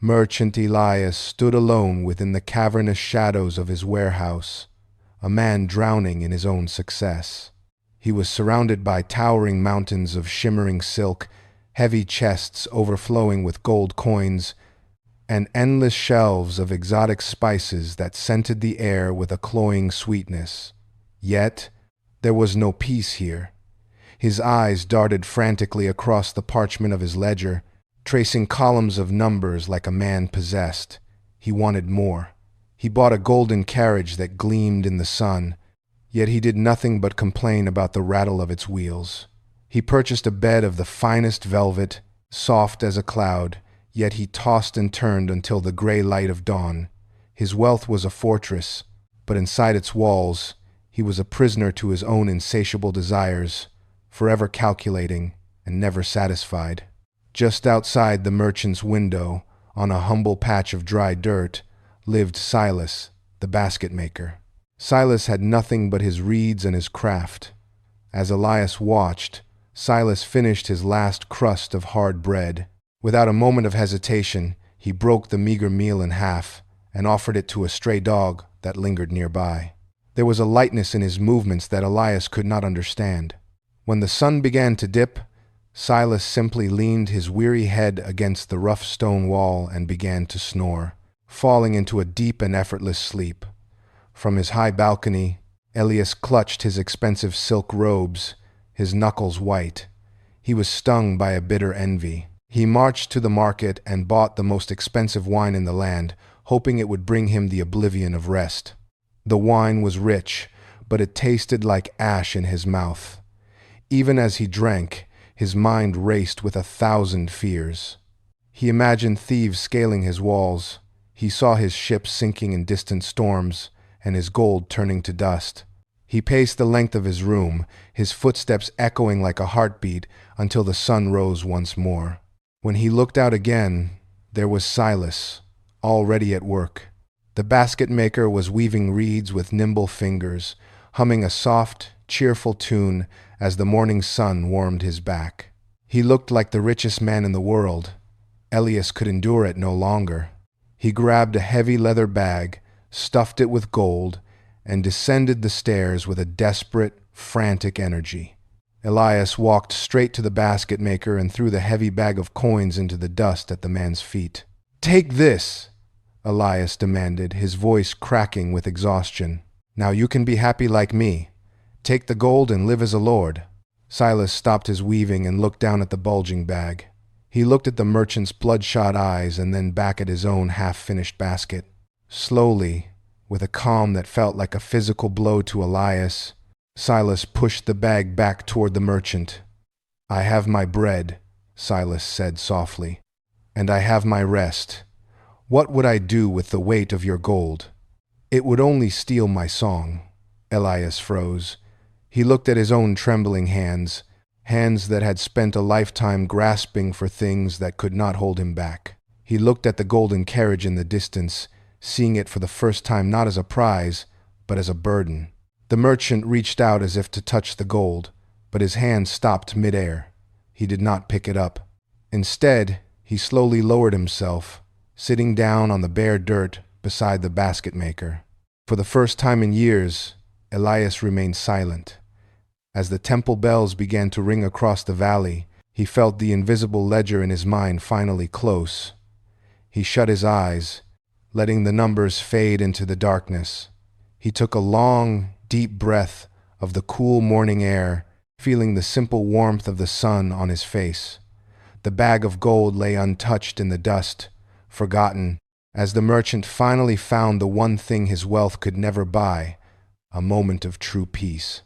Merchant Elias stood alone within the cavernous shadows of his warehouse, a man drowning in his own success. He was surrounded by towering mountains of shimmering silk, heavy chests overflowing with gold coins, and endless shelves of exotic spices that scented the air with a cloying sweetness. Yet, there was no peace here. His eyes darted frantically across the parchment of his ledger, tracing columns of numbers like a man possessed. He wanted more. He bought a golden carriage that gleamed in the sun, yet he did nothing but complain about the rattle of its wheels. He purchased a bed of the finest velvet, soft as a cloud, yet he tossed and turned until the gray light of dawn. His wealth was a fortress, but inside its walls, he was a prisoner to his own insatiable desires, forever calculating and never satisfied. Just outside the merchant's window, on a humble patch of dry dirt, lived Silas, the basket maker. Silas had nothing but his reeds and his craft. As Elias watched, Silas finished his last crust of hard bread. Without a moment of hesitation, he broke the meager meal in half and offered it to a stray dog that lingered nearby. There was a lightness in his movements that Elias could not understand. When the sun began to dip, Silas simply leaned his weary head against the rough stone wall and began to snore, falling into a deep and effortless sleep. From his high balcony, Elias clutched his expensive silk robes, his knuckles white. He was stung by a bitter envy. He marched to the market and bought the most expensive wine in the land, hoping it would bring him the oblivion of rest. The wine was rich, but it tasted like ash in his mouth. Even as he drank, his mind raced with 1,000 fears. He imagined thieves scaling his walls. He saw his ships sinking in distant storms, and his gold turning to dust. He paced the length of his room, his footsteps echoing like a heartbeat until the sun rose once more. When he looked out again, there was Silas, already at work. The basket maker was weaving reeds with nimble fingers, humming a soft, cheerful tune as the morning sun warmed his back. He looked like the richest man in the world. Elias could endure it no longer. He grabbed a heavy leather bag, stuffed it with gold, and descended the stairs with a desperate, frantic energy. Elias walked straight to the basket maker and threw the heavy bag of coins into the dust at the man's feet. "Take this," Elias demanded, his voice cracking with exhaustion. "Now you can be happy like me. Take the gold and live as a lord." Silas stopped his weaving and looked down at the bulging bag. He looked at the merchant's bloodshot eyes and then back at his own half-finished basket. Slowly, with a calm that felt like a physical blow to Elias, Silas pushed the bag back toward the merchant. "I have my bread," Silas said softly, "and I have my rest. What would I do with the weight of your gold?" "It would only steal my song." Elias froze. He looked at his own trembling hands, hands that had spent a lifetime grasping for things that could not hold him back. He looked at the golden carriage in the distance, seeing it for the first time not as a prize, but as a burden. The merchant reached out as if to touch the gold, but his hand stopped midair. He did not pick it up. Instead, he slowly lowered himself, sitting down on the bare dirt beside the basket maker. For the first time in years, Elias remained silent. As the temple bells began to ring across the valley, he felt the invisible ledger in his mind finally close. He shut his eyes, letting the numbers fade into the darkness. He took a long, deep breath of the cool morning air, feeling the simple warmth of the sun on his face. The bag of gold lay untouched in the dust, forgotten, as the merchant finally found the one thing his wealth could never buy, a moment of true peace.